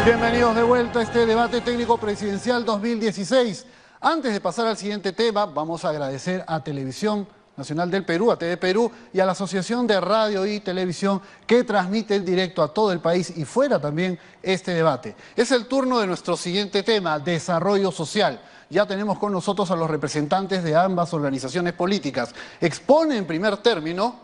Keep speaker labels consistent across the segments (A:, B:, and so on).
A: Bienvenidos de vuelta a este debate técnico presidencial 2016. Antes de pasar al siguiente tema, vamos a agradecer a Televisión Nacional del Perú, a TV Perú, y a la Asociación de Radio y Televisión que transmite en directo a todo el país y fuera también este debate. Es el turno de nuestro siguiente tema, desarrollo social. Ya tenemos con nosotros a los representantes de ambas organizaciones políticas. Expone en primer término,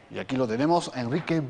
A: y aquí lo tenemos, a Enrique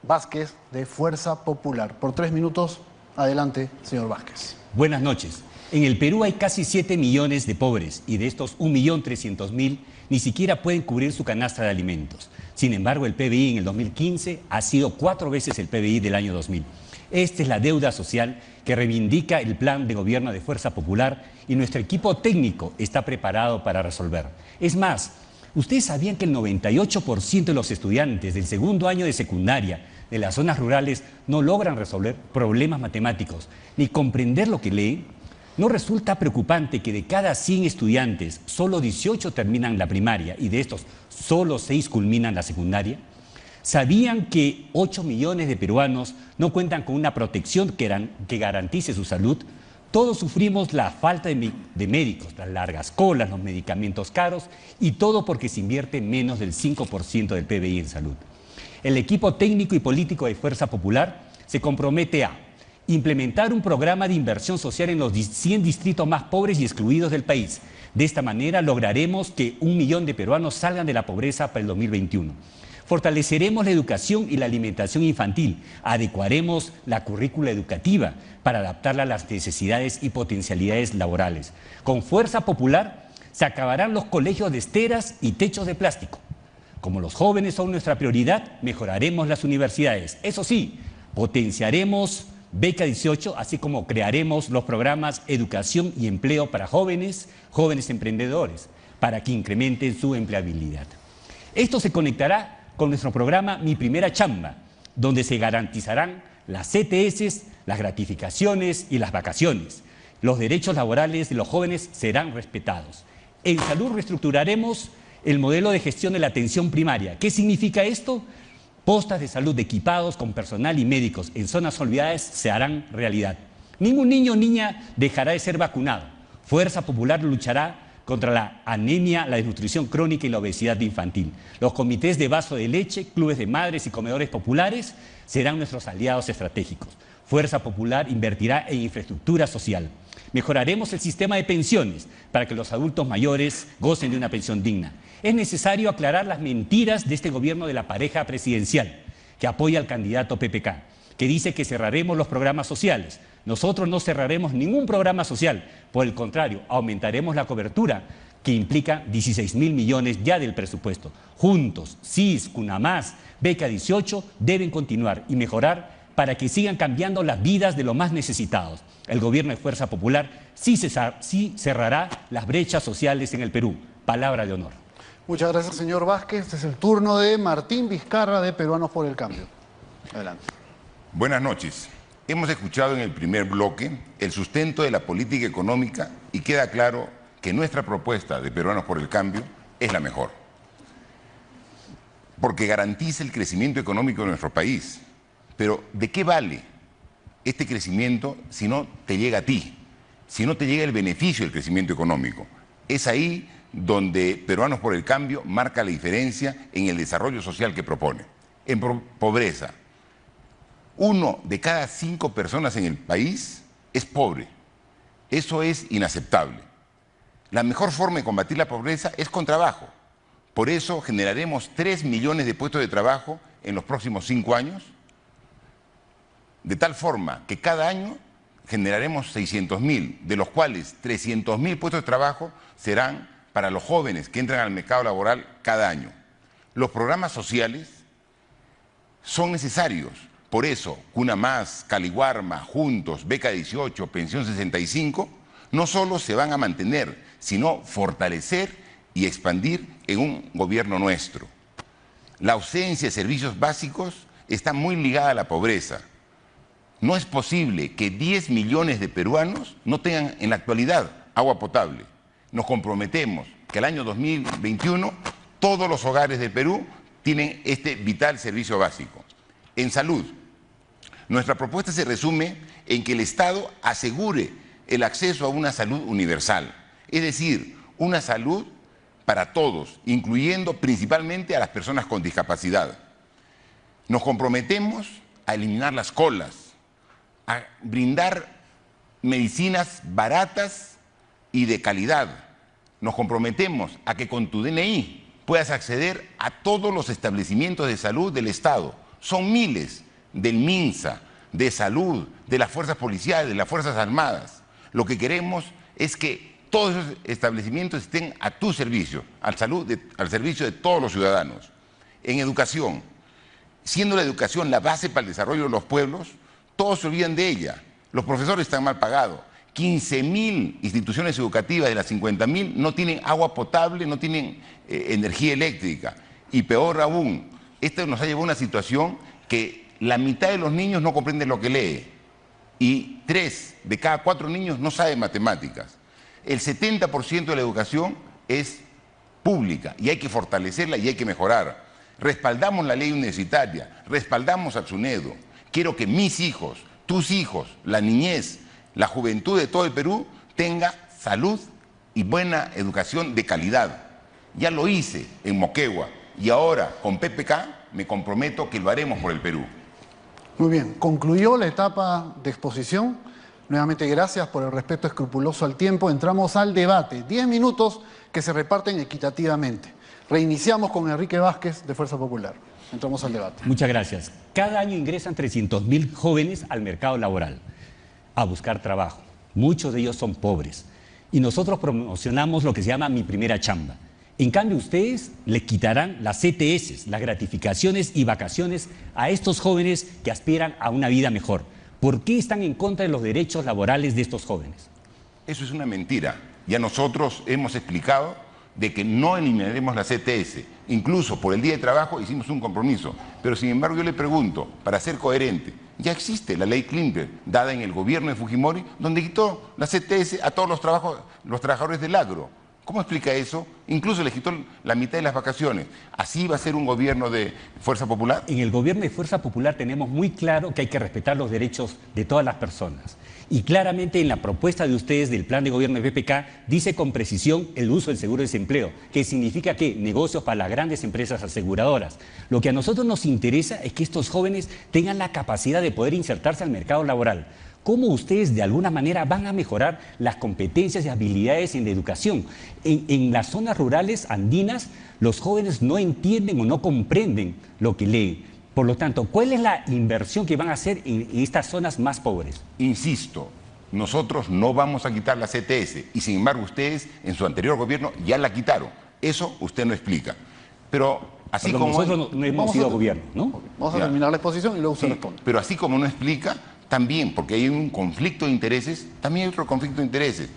A: Vázquez de Fuerza Popular. Por 3 minutos, adelante, señor Vázquez.
B: Buenas noches. En el Perú hay casi 7 millones de pobres y de estos 1.300.000 ni siquiera pueden cubrir su canasta de alimentos. Sin embargo, el PBI en el 2015 ha sido 4 veces el PBI del año 2000. Esta es la deuda social que reivindica el plan de gobierno de Fuerza Popular y nuestro equipo técnico está preparado para resolver. Es más, ¿ustedes sabían que el 98% de los estudiantes del segundo año de secundaria de las zonas rurales no logran resolver problemas matemáticos ni comprender lo que leen? ¿No resulta preocupante que de cada 100 estudiantes, solo 18 terminan la primaria y de estos solo 6 culminan la secundaria? ¿Sabían que 8 millones de peruanos no cuentan con una protección que garantice su salud? Todos sufrimos la falta de médicos, las largas colas, los medicamentos caros y todo porque se invierte menos del 5% del PBI en salud. El equipo técnico y político de Fuerza Popular se compromete a implementar un programa de inversión social en los 100 distritos más pobres y excluidos del país. De esta manera lograremos que 1 millón de peruanos salgan de la pobreza para el 2021. Fortaleceremos la educación y la alimentación infantil. Adecuaremos la currícula educativa para adaptarla a las necesidades y potencialidades laborales. Con Fuerza Popular se acabarán los colegios de esteras y techos de plástico. Como los jóvenes son nuestra prioridad, mejoraremos las universidades. Eso sí, potenciaremos Beca 18, así como crearemos los programas Educación y Empleo para jóvenes emprendedores, para que incrementen su empleabilidad. Esto se conectará con nuestro programa Mi Primera Chamba, donde se garantizarán las CTS, las gratificaciones y las vacaciones. Los derechos laborales de los jóvenes serán respetados. En salud reestructuraremos el modelo de gestión de la atención primaria. ¿Qué significa esto? Postas de salud equipados con personal y médicos en zonas olvidadas se harán realidad. Ningún niño o niña dejará de ser vacunado. Fuerza Popular luchará contra la anemia, la desnutrición crónica y la obesidad infantil. Los comités de vaso de leche, clubes de madres y comedores populares serán nuestros aliados estratégicos. Fuerza Popular invertirá en infraestructura social. Mejoraremos el sistema de pensiones para que los adultos mayores gocen de una pensión digna. Es necesario aclarar las mentiras de este gobierno de la pareja presidencial que apoya al candidato PPK, que dice que cerraremos los programas sociales. Nosotros no cerraremos ningún programa social, por el contrario, aumentaremos la cobertura que implica 16.000 millones ya del presupuesto. Juntos, CIS, CUNAMAS, Beca 18 deben continuar y mejorar para que sigan cambiando las vidas de los más necesitados. El gobierno de Fuerza Popular sí cerrará las brechas sociales en el Perú. Palabra de honor.
A: Muchas gracias, señor Vázquez. Este es el turno de Martín Vizcarra de Peruanos por el Cambio. Adelante.
C: Buenas noches. Hemos escuchado en el primer bloque el sustento de la política económica y queda claro que nuestra propuesta de Peruanos por el Cambio es la mejor. Porque garantiza el crecimiento económico de nuestro país. Pero ¿de qué vale este crecimiento si no te llega a ti? Si no te llega el beneficio del crecimiento económico. Es ahí donde Peruanos por el Cambio marca la diferencia en el desarrollo social que propone. En pobreza, 1 de cada 5 personas en el país es pobre. Eso es inaceptable. La mejor forma de combatir la pobreza es con trabajo. Por eso generaremos 3 millones de puestos de trabajo en los próximos 5 años, de tal forma que cada año generaremos 600.000, de los cuales 300.000 puestos de trabajo serán para los jóvenes que entran al mercado laboral cada año. Los programas sociales son necesarios. Por eso, CUNAMAS, Caliwarma, Juntos, Beca 18, Pensión 65, no solo se van a mantener, sino fortalecer y expandir en un gobierno nuestro. La ausencia de servicios básicos está muy ligada a la pobreza. No es posible que 10 millones de peruanos no tengan en la actualidad agua potable. Nos comprometemos que el año 2021 todos los hogares del Perú tienen este vital servicio básico. En salud, Nuestra propuesta se resume en que el Estado asegure el acceso a una salud universal, es decir, una salud para todos, incluyendo principalmente a las personas con discapacidad. Nos comprometemos a eliminar las colas, a brindar medicinas baratas y de calidad. Nos comprometemos a que con tu DNI puedas acceder a todos los establecimientos de salud del Estado. Son miles, del MINSA, de salud, de las fuerzas policiales, de las fuerzas armadas. Lo que queremos es que todos esos establecimientos estén a tu servicio, al servicio de todos los ciudadanos. En educación, siendo la educación la base para el desarrollo de los pueblos, todos se olvidan de ella. Los profesores están mal pagados. 15.000 instituciones educativas de las 50.000 no tienen agua potable, no tienen energía eléctrica. Y peor aún, esto nos ha llevado a una situación que la mitad de los niños no comprenden lo que lee y 3 de cada 4 niños no saben matemáticas. El 70% de la educación es pública y hay que fortalecerla y hay que mejorar. Respaldamos la ley universitaria, respaldamos a SUNEDU. Quiero que mis hijos, tus hijos, la niñez, la juventud de todo el Perú tenga salud y buena educación de calidad. Ya lo hice en Moquegua y ahora con PPK me comprometo que lo haremos por el Perú.
A: Muy bien, concluyó la etapa de exposición. Nuevamente gracias por el respeto escrupuloso al tiempo. Entramos al debate. 10 minutos que se reparten equitativamente. Reiniciamos con Enrique Vázquez de Fuerza Popular. Entramos al debate.
B: Muchas gracias. Cada año ingresan 300.000 jóvenes al mercado laboral a buscar trabajo. Muchos de ellos son pobres. Y nosotros promocionamos lo que se llama Mi Primera Chamba. En cambio, ustedes le quitarán las CTS, las gratificaciones y vacaciones a estos jóvenes que aspiran a una vida mejor. ¿Por qué están en contra de los derechos laborales de estos jóvenes?
C: Eso es una mentira. Ya nosotros hemos explicado de que no eliminaremos la CTS. Incluso por el día de trabajo hicimos un compromiso. Pero sin embargo yo le pregunto, para ser coherente, ya existe la ley Klimper, dada en el gobierno de Fujimori, donde quitó la CTS a todos los trabajadores del agro. ¿Cómo explica eso? Incluso le quitó la mitad de las vacaciones. ¿Así va a ser un gobierno de Fuerza Popular?
B: En el gobierno de Fuerza Popular tenemos muy claro que hay que respetar los derechos de todas las personas. Y claramente en la propuesta de ustedes del plan de gobierno de PPK dice con precisión el uso del seguro de desempleo, que significa que negocios para las grandes empresas aseguradoras. Lo que a nosotros nos interesa es que estos jóvenes tengan la capacidad de poder insertarse al mercado laboral. ¿Cómo ustedes de alguna manera van a mejorar las competencias y habilidades en la educación? En las zonas rurales andinas los jóvenes no entienden o no comprenden lo que leen. Por lo tanto, ¿cuál es la inversión que van a hacer en estas zonas más pobres?
C: Insisto, nosotros no vamos a quitar la CTS y sin embargo ustedes en su anterior gobierno ya la quitaron. Eso usted no explica. Pero así como
B: nosotros no hemos sido gobierno, ¿no?
A: Vamos a terminar la exposición y luego se responde.
C: Pero así como no explica, también, porque hay un conflicto de intereses, también hay otro conflicto de intereses.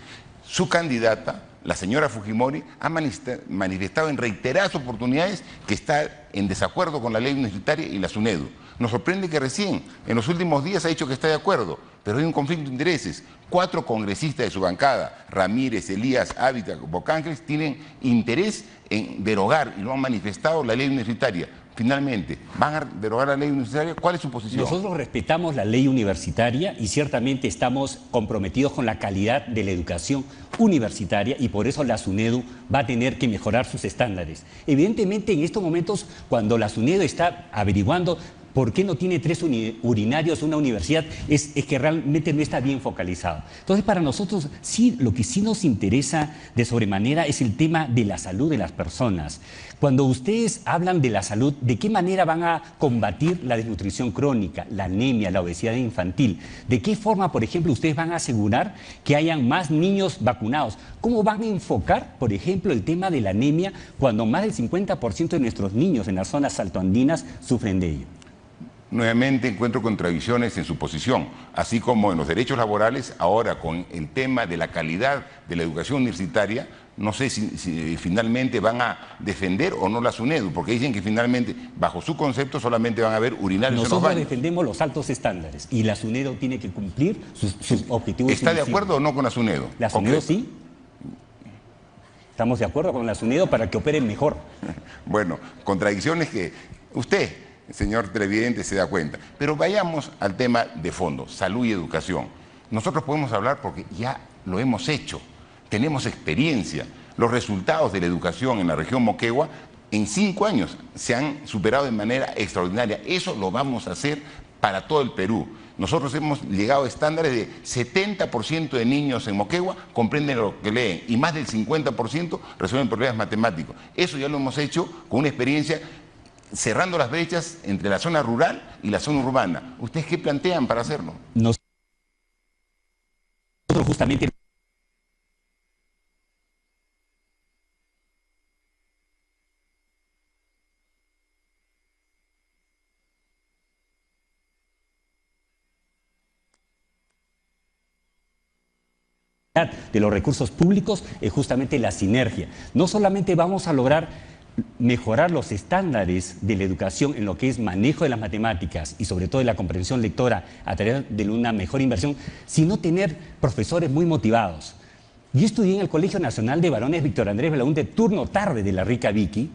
C: Su candidata, la señora Fujimori, ha manifestado en reiteradas oportunidades que está en desacuerdo con la ley universitaria y la SUNEDU. Nos sorprende que recién, en los últimos días, ha dicho que está de acuerdo, pero hay un conflicto de intereses. 4 congresistas de su bancada, Ramírez, Elías, Ávila, Bocángeles, tienen interés en derogar, y lo han manifestado, la ley universitaria. Finalmente, ¿van a derogar la ley universitaria? ¿Cuál es su posición?
B: Nosotros respetamos la ley universitaria y ciertamente estamos comprometidos con la calidad de la educación universitaria y por eso la SUNEDU va a tener que mejorar sus estándares. Evidentemente, en estos momentos, cuando la SUNEDU está averiguando ¿por qué no tiene 3 urinarios una universidad? Es que realmente no está bien focalizado. Entonces, para nosotros, sí, lo que sí nos interesa de sobremanera es el tema de la salud de las personas. Cuando ustedes hablan de la salud, ¿de qué manera van a combatir la desnutrición crónica, la anemia, la obesidad infantil? ¿De qué forma, por ejemplo, ustedes van a asegurar que hayan más niños vacunados? ¿Cómo van a enfocar, por ejemplo, el tema de la anemia cuando más del 50% de nuestros niños en las zonas altoandinas sufren de ello?
C: Nuevamente encuentro contradicciones en su posición, así como en los derechos laborales, ahora con el tema de la calidad de la educación universitaria, no sé si finalmente van a defender o no la SUNEDU, porque dicen que finalmente, bajo su concepto, solamente van a haber urinarios en los
B: Nosotros
C: baños.
B: defendemos los altos estándares y la SUNEDU tiene que cumplir sus objetivos.
C: ¿Está de acuerdo o no con la SUNEDU?
B: La SUNEDU sí. Estamos de acuerdo con la SUNEDU para que operen mejor.
C: Bueno, contradicciones que usted el señor televidente se da cuenta. Pero vayamos al tema de fondo, salud y educación. Nosotros podemos hablar porque ya lo hemos hecho, tenemos experiencia. Los resultados de la educación en la región Moquegua en 5 años se han superado de manera extraordinaria. Eso lo vamos a hacer para todo el Perú. Nosotros hemos llegado a estándares de 70% de niños en Moquegua comprenden lo que leen y más del 50% resuelven problemas matemáticos. Eso ya lo hemos hecho con una experiencia cerrando las brechas entre la zona rural y la zona urbana. ¿Ustedes qué plantean para hacerlo?
B: Nosotros justamente de los recursos públicos es justamente la sinergia. No solamente vamos a lograr mejorar los estándares de la educación en lo que es manejo de las matemáticas y sobre todo de la comprensión lectora a través de una mejor inversión, sino tener profesores muy motivados. Yo estudié en el Colegio Nacional de Varones Víctor Andrés Belaúnde, turno tarde de la Rica Vicky,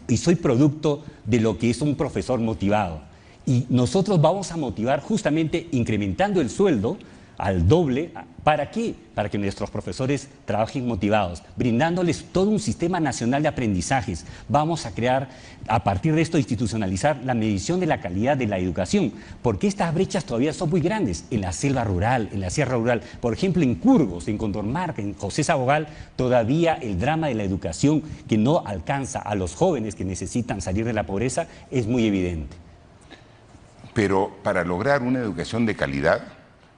B: y soy producto de lo que es un profesor motivado. Y nosotros vamos a motivar justamente incrementando el sueldo al doble. ¿Para qué? Para que nuestros profesores trabajen motivados, brindándoles todo un sistema nacional de aprendizajes. Vamos a crear, a partir de esto, institucionalizar la medición de la calidad de la educación, porque estas brechas todavía son muy grandes en la selva rural, en la sierra rural. Por ejemplo, en Curgos, en Condormarca, en José Sabogal, todavía el drama de la educación que no alcanza a los jóvenes que necesitan salir de la pobreza es muy evidente.
C: Pero para lograr una educación de calidad,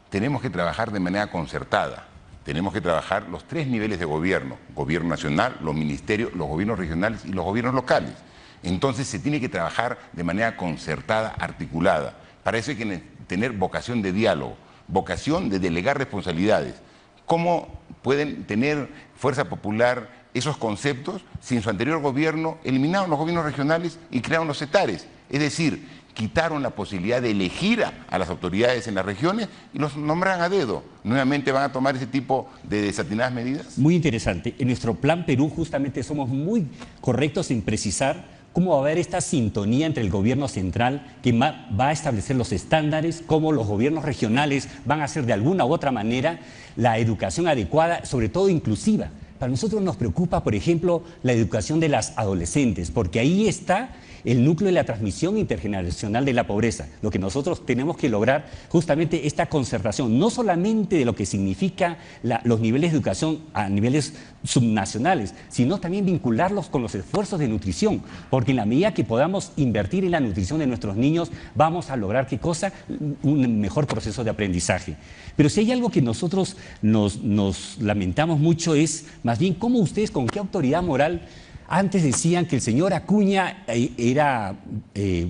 C: tenemos que trabajar de manera concertada. Tenemos que trabajar los 3 niveles de gobierno: gobierno nacional, los ministerios, los gobiernos regionales y los gobiernos locales. Entonces se tiene que trabajar de manera concertada, articulada. Para eso hay que tener vocación de diálogo, vocación de delegar responsabilidades. ¿Cómo pueden tener fuerza popular esos conceptos si en su anterior gobierno eliminaron los gobiernos regionales y crearon los CETARES? Es decir, quitaron la posibilidad de elegir a las autoridades en las regiones y los nombran a dedo. ¿Nuevamente van a tomar ese tipo de desatinadas medidas?
B: Muy interesante. En nuestro Plan Perú justamente somos muy correctos en precisar cómo va a haber esta sintonía entre el gobierno central que va a establecer los estándares, cómo los gobiernos regionales van a hacer de alguna u otra manera la educación adecuada, sobre todo inclusiva. Para nosotros nos preocupa, por ejemplo, la educación de las adolescentes, porque ahí está el núcleo de la transmisión intergeneracional de la pobreza. Lo que nosotros tenemos que lograr justamente esta concertación, no solamente de lo que significa los niveles de educación a niveles subnacionales, sino también vincularlos con los esfuerzos de nutrición, porque en la medida que podamos invertir en la nutrición de nuestros niños, vamos a lograr, ¿qué cosa? Un mejor proceso de aprendizaje. Pero si hay algo que nosotros nos lamentamos mucho es, más bien, cómo ustedes, con qué autoridad moral. Antes decían que el señor Acuña era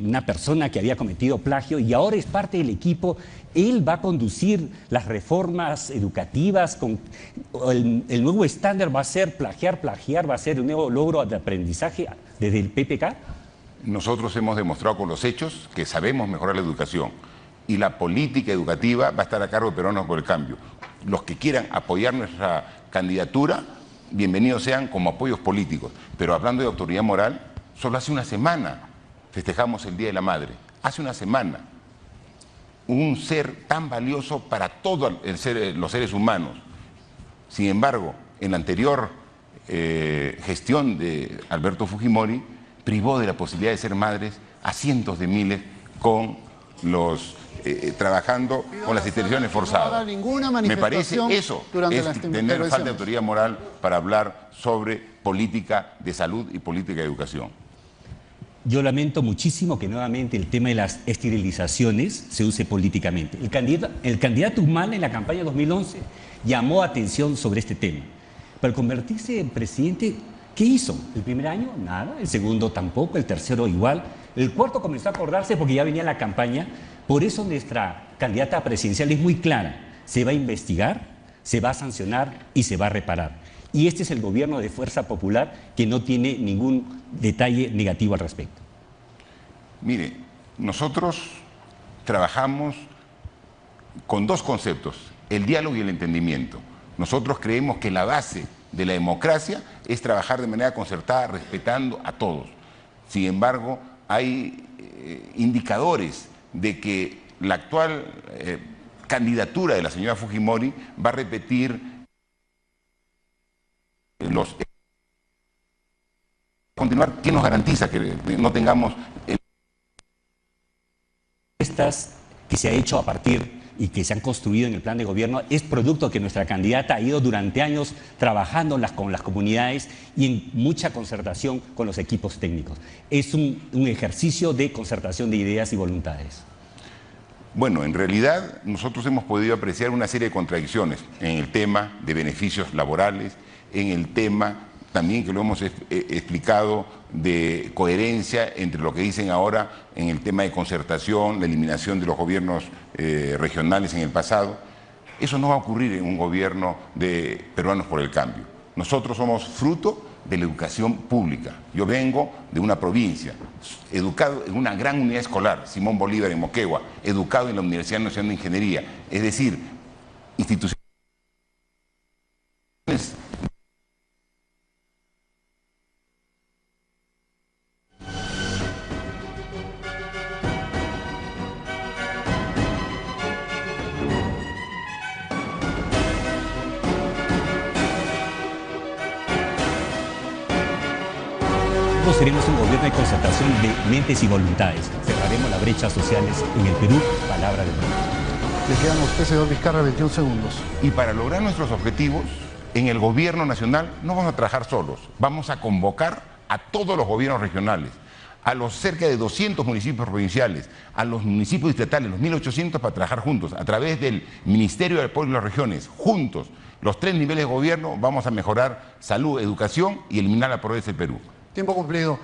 B: una persona que había cometido plagio y ahora es parte del equipo. Él va a conducir las reformas educativas. El nuevo estándar va a ser plagiar, va a ser un nuevo logro de aprendizaje desde el PPK.
C: Nosotros hemos demostrado con los hechos que sabemos mejorar la educación y la política educativa va a estar a cargo de Peruanos por el Cambio. Los que quieran apoyar nuestra candidatura, bienvenidos sean como apoyos políticos. Pero hablando de autoridad moral, solo hace una semana festejamos el Día de la Madre. Hace una semana. Un ser tan valioso para todos los seres humanos. Sin embargo, en la anterior gestión de Alberto Fujimori, privó de la posibilidad de ser madres a cientos de miles con los trabajando con las instituciones forzadas. Me parece eso es tener falta de autoridad moral para hablar sobre política de salud y política de educación.
B: Yo lamento muchísimo que nuevamente el tema de las esterilizaciones se use políticamente. El candidato Humala en la campaña 2011 llamó atención sobre este tema. Para convertirse en presidente, ¿qué hizo? ¿El primer año? Nada. El segundo tampoco. El tercero igual. El cuarto comenzó a acordarse porque ya venía la campaña. Por eso nuestra candidata presidencial es muy clara. Se va a investigar, se va a sancionar y se va a reparar. Y este es el gobierno de Fuerza Popular que no tiene ningún detalle negativo al respecto.
C: Mire, nosotros trabajamos con 2 conceptos, el diálogo y el entendimiento. Nosotros creemos que la base de la democracia es trabajar de manera concertada, respetando a todos. Sin embargo, hay indicadores de que la actual candidatura de la señora Fujimori va a repetir los... Continuar, ¿quién nos garantiza que no tengamos...
B: Estas que se ha hecho a partir y que se han construido en el plan de gobierno es producto que nuestra candidata ha ido durante años trabajando con las comunidades y en mucha concertación con los equipos técnicos. Es un ejercicio de concertación de ideas y voluntades.
C: Bueno, en realidad nosotros hemos podido apreciar una serie de contradicciones en el tema de beneficios laborales, en el tema también que lo hemos explicado de coherencia entre lo que dicen ahora en el tema de concertación, la eliminación de los gobiernos regionales en el pasado. Eso no va a ocurrir en un gobierno de Peruanos por el Cambio. Nosotros somos fruto de la educación pública. Yo vengo de una provincia, educado en una gran unidad escolar, Simón Bolívar en Moquegua, educado en la Universidad Nacional de Ingeniería, es decir, instituciones
B: Nosotros seremos un gobierno de concertación de mentes y voluntades. Cerraremos las brechas sociales en el Perú. Palabra del mundo.
A: Le quedan a usted, señor Vizcarra, 21 segundos.
C: Y para lograr nuestros objetivos, en el gobierno nacional no vamos a trabajar solos. Vamos a convocar a todos los gobiernos regionales, a los cerca de 200 municipios provinciales, a los municipios distritales, los 1.800, para trabajar juntos. A través del Ministerio del Pueblo y las Regiones, juntos, los 3 niveles de gobierno, vamos a mejorar salud, educación y eliminar la pobreza del Perú.
A: Tiempo cumplido.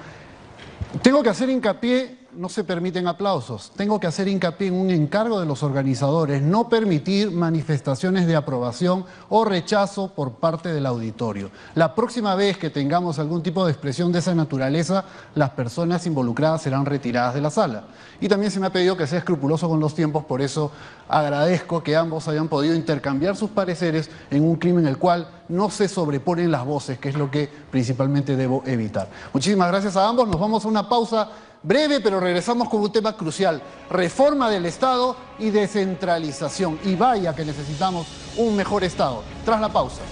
A: Tengo que hacer hincapié, no se permiten aplausos, tengo que hacer hincapié en un encargo de los organizadores, no permitir manifestaciones de aprobación o rechazo por parte del auditorio. La próxima vez que tengamos algún tipo de expresión de esa naturaleza, las personas involucradas serán retiradas de la sala. Y también se me ha pedido que sea escrupuloso con los tiempos, por eso agradezco que ambos hayan podido intercambiar sus pareceres en un clima en el cual no se sobreponen las voces, que es lo que principalmente debo evitar. Muchísimas gracias a ambos, nos vamos a una pausa breve, pero regresamos con un tema crucial: reforma del Estado y descentralización. Y vaya que necesitamos un mejor Estado. Tras la pausa.